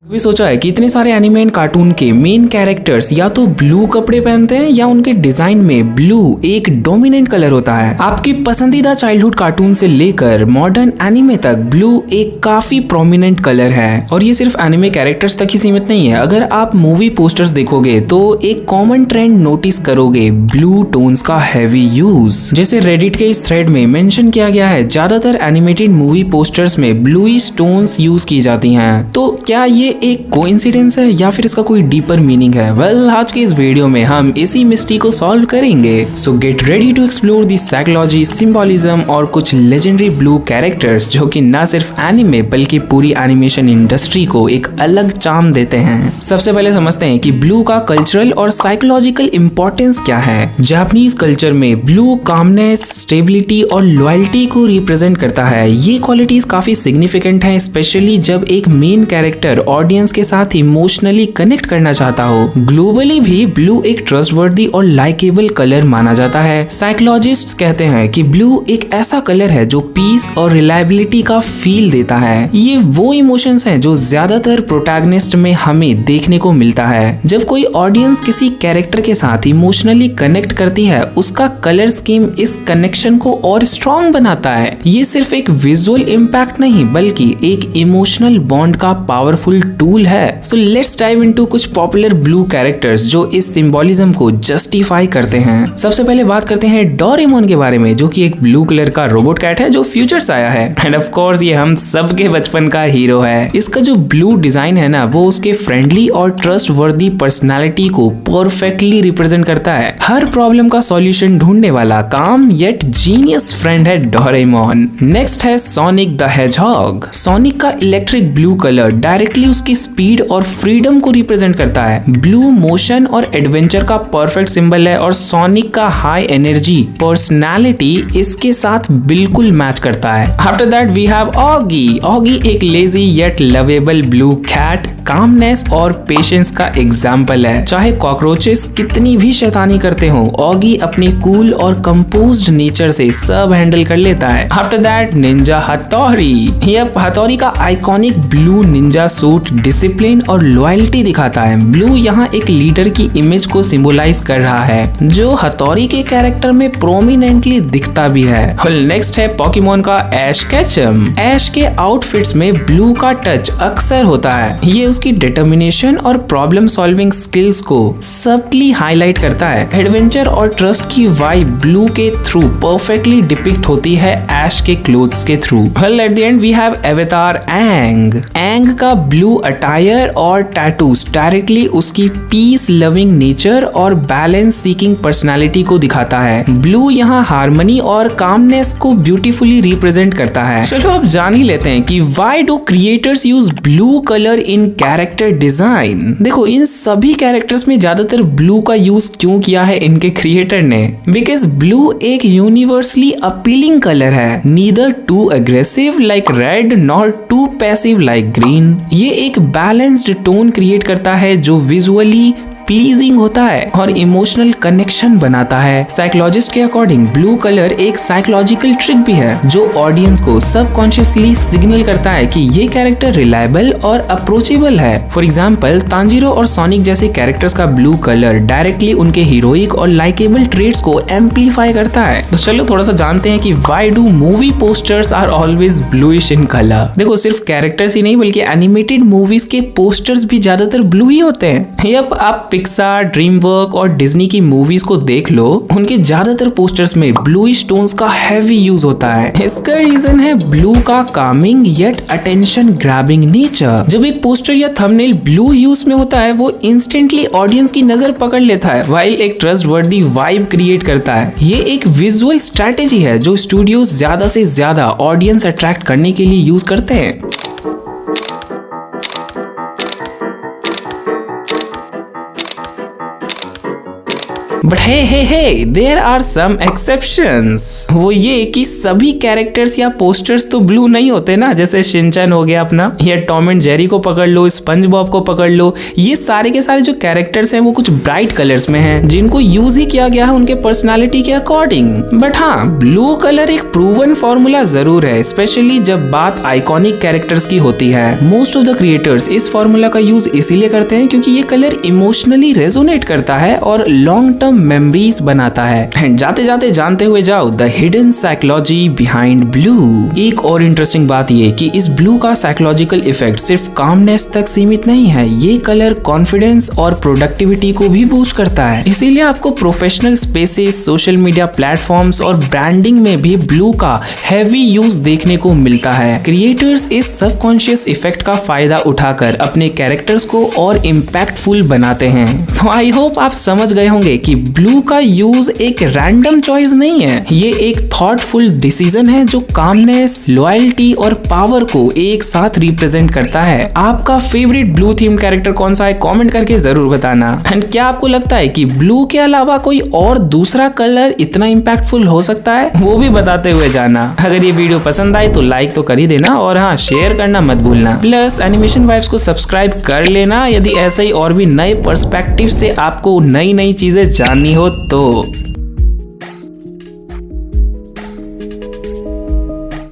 कभी सोचा है कि इतने सारे एनिमे एंड कार्टून के मेन कैरेक्टर्स या तो ब्लू कपड़े पहनते हैं या उनके डिजाइन में ब्लू एक डोमिनेंट कलर होता है। आपकी पसंदीदा चाइल्डहुड कार्टून से लेकर मॉडर्न एनिमे तक ब्लू एक काफी प्रोमिनेंट कलर है। और ये सिर्फ एनिमे कैरेक्टर्स तक ही सीमित नहीं है। अगर आप मूवी पोस्टर्स देखोगे तो एक कॉमन ट्रेंड नोटिस करोगे, ब्लू टोन्स का हैवी यूज। जैसे रेडिट के इस थ्रेड में मेंशन किया गया है, ज्यादातर एनिमेटेड मूवी पोस्टर्स में ब्लूइश टोन्स यूज की जाती हैं। तो क्या ये एक कोइंसिडेंस है या फिर इसका कोई डीपर मीनिंग है? वेल, आज के इस वीडियो में हम इसी मिस्ट्री को सॉल्व करेंगे। So get ready to explore the psychology, symbolism और कुछ लेजेंडरी ब्लू कैरेक्टर्स जो कि न सिर्फ एनिमे बल्कि पूरी एनिमेशन इंडस्ट्री को एक अलग चार्म देते हैं। सबसे पहले समझते हैं कि ब्लू का कल्चरल और साइकोलॉजिकल इंपॉर्टेंस क्या है। जापानीज कल्चर में ब्लू कामनेस, स्टेबिलिटी और लॉयल्टी को रिप्रेजेंट करता है। ये क्वालिटीज काफी सिग्निफिकेंट हैं, स्पेशली जब एक मेन कैरेक्टर ऑडियंस के साथ इमोशनली कनेक्ट करना चाहता हो। ग्लोबली भी ब्लू एक ट्रस्टवर्दी और लाइकेबल कलर माना जाता है। साइकोलॉजिस्ट्स कहते हैं कि ब्लू एक ऐसा कलर है जो पीस और रिलायबिलिटी का फील देता है। ये वो इमोशंस हैं जो ज्यादातर प्रोटैगनिस्ट में हमें देखने को मिलता है। जब कोई ऑडियंस किसी कैरेक्टर के साथ इमोशनली कनेक्ट करती है, उसका कलर स्कीम इस कनेक्शन को और स्ट्रॉन्ग बनाता है। ये सिर्फ एक विजुअल इम्पैक्ट नहीं बल्कि एक इमोशनल बॉन्ड का पावरफुल टूल है। सो लेट्स डाइव इनटू कुछ पॉपुलर ब्लू कैरेक्टर्स जो इस सिंबोलिज्म को जस्टिफाई करते हैं। सबसे पहले बात करते हैं डोरेमोन के बारे में, जो कि एक ब्लू कलर का रोबोट कैट है जो फ्यूचर से आया है। एंड ऑफ कोर्स ये हम सबके बचपन का हीरो है। इसका जो ब्लू डिजाइन है ना, वो उसके फ्रेंडली और ट्रस्टवर्दी पर्सनालिटी को परफेक्टली रिप्रेजेंट करता है। हर प्रॉब्लम का सॉल्यूशन ढूंढने वाला काम येट जीनियस फ्रेंड है डोरेमोन। नेक्स्ट है सोनिक द हेजहॉग। सोनिक का इलेक्ट्रिक ब्लू कलर डायरेक्टली उसकी स्पीड और फ्रीडम को रिप्रेजेंट करता है। ब्लू मोशन और एडवेंचर का परफेक्ट सिंबल है और सोनिक का हाई एनर्जी पर्सनालिटी इसके साथ बिल्कुल मैच करता है। After that we have Oggy. Oggy एक lazy yet lovable blue cat, calmness और पेशेंस का एग्जाम्पल है। चाहे कॉकरोचेस कितनी भी शैतानी करते हो, ऑगी अपनी कूल और कंपोज्ड नेचर से सब हैंडल कर लेता है। आफ्टर दैट निंजा हथौड़ी। यप, हथौड़ी का iconic blue Ninja suit discipline और लॉयल्टी दिखाता है। ब्लू यहाँ एक लीडर की इमेज को सिंबलाइज कर रहा है, जो हथौड़ी के कैरेक्टर में प्रोमिनेंटली दिखता भी है। नेक्स्ट है पोकेमोन का ऐश केचम। ऐश के आउटफिट्स में ब्लू का टच अक्सर होता है। ये उसकी डिटर्मिनेशन और प्रॉब्लम सॉल्विंग स्किल्स को सबटली हाईलाइट करता है। एडवेंचर और ट्रस्ट की वाइब ब्लू के थ्रू परफेक्टली डिपिक्ट होती है ऐश के क्लोथ्स के through. At the end we have Avatar Aang. Aang का ब्लू अटायर और टैटूज डायरेक्टली उसकी पीस लविंग नेचर और बैलेंस सीकिंग पर्सनालिटी को दिखाता है। ब्लू यहाँ हार्मनी और कामनेस को ब्यूटीफुली रिप्रेजेंट करता है। चलो अब जान ही लेते हैं कि why do creators use blue colour in character design. देखो, इन सभी कैरेक्टर्स में ज्यादातर ब्लू का यूज क्यों किया है इनके क्रिएटर ने? बिकॉज ब्लू एक यूनिवर्सली अपीलिंग कलर है, neither too aggressive like red nor too passive like green. ये एक बैलेंस्ड टोन क्रिएट करता है जो विजुअली प्लीजिंग होता है और इमोशनल कनेक्शन बनाता है। साइकोलॉजिस्ट के अकॉर्डिंग ब्लू कलर एक साइकोलॉजिकल ट्रिक भी है जो ऑडियंस को सबकॉन्शियसली सिग्नल करता है कि ये कैरेक्टर रिलायबल और अप्रोचेबल है। फॉर एग्जांपल, तांजीरो और सोनिक जैसे कैरेक्टर्स का ब्लू कलर डायरेक्टली उनके हीरोइक और लाइकेबल ट्रेट्स को एम्पलीफाई करता है। तो चलो थोड़ा सा जानते हैं कि why do movie posters are always bluish in colour. देखो, सिर्फ कैरेक्टर्स ही नहीं बल्कि एनिमेटेड मूवीज के पोस्टर्स भी ज्यादातर ब्लू ही होते हैं। यप, आप पिक्सार, ड्रीमवर्क और डिज्नी की मूवीज को देख लो, उनके ज्यादातर पोस्टर्स में ब्लूइश टोन्स का हैवी यूज होता है। इसका रीजन है ब्लू का Kameng yet attention grabbing nature. जब एक पोस्टर या थंबनेल ब्लू ह्यूज में होता है, वो इंस्टेंटली ऑडियंस की नजर पकड़ लेता है, व्हाइल एक ट्रस्टवर्दी वाइब क्रिएट करता है। ये एक विजुअल स्ट्रेटेजी है जो स्टूडियोज ज्यादा से ज्यादा ऑडियंस अट्रैक्ट करने के लिए यूज करते हैं। But hey there are some exceptions. वो ये कि सभी कैरेक्टर्स या पोस्टर्स तो ब्लू नहीं होते ना, जैसे शिनचैन हो गया अपना, या टॉम एंड जेरी को पकड़ लो, स्पंज बॉब को पकड़ लो, ये सारे के सारे जो कैरेक्टर्स हैं वो कुछ ब्राइट कलर्स में हैं जिनको यूज ही किया गया है उनके पर्सनालिटी के अकॉर्डिंग। बट हाँ, ब्लू कलर एक प्रूवन फॉर्मूला जरूर है, स्पेशली जब बात आइकॉनिक कैरेक्टर्स की होती है। मोस्ट ऑफ द क्रिएटर्स इस फॉर्मूला का यूज इसीलिए करते हैं क्योंकि ये कलर इमोशनली रेजोनेट करता है और लॉन्ग टर्म मेमोरीज बनाता है। एंड जाते जाते जानते हुए जाओ the hidden psychology behind blue. एक और इंटरेस्टिंग बात ये कि इस ब्लू का साइकोलॉजिकल इफेक्ट सिर्फ कामनेस तक सीमित नहीं है, ये कलर कॉन्फिडेंस और प्रोडक्टिविटी को भी बूस्ट करता है। इसीलिए आपको professional spaces, social media platforms और ब्रांडिंग में भी ब्लू का हैवी यूज देखने को मिलता है। क्रिएटर्स इस सबकॉन्शियस इफेक्ट का फायदा उठाकर अपने कैरेक्टर्स को और इम्पैक्टफुल बनाते हैं। सो आई होप आप समझ गए होंगे कि ब्लू का यूज एक रैंडम चॉइस नहीं है, ये एक थॉटफुल डिसीजन है जो कामनेस, लॉयल्टी और पावर को एक साथ रिप्रेजेंट करता है। आपका फेवरेट ब्लू थीम कैरेक्टर कौन सा है, कमेंट करके जरूर बताना। एंड क्या आपको लगता है कि ब्लू के अलावा कोई और दूसरा कलर इतना इम्पैक्टफुल हो सकता है, वो भी बताते हुए जाना। अगर ये वीडियो पसंद आई तो लाइक तो कर ही देना और हाँ, शेयर करना मत भूलना। प्लस एनिमेशन वाइब्स को सब्सक्राइब कर लेना यदि ऐसे ही और भी नए पर्सपेक्टिव से आपको नई नई चीजें जाननी हो तो।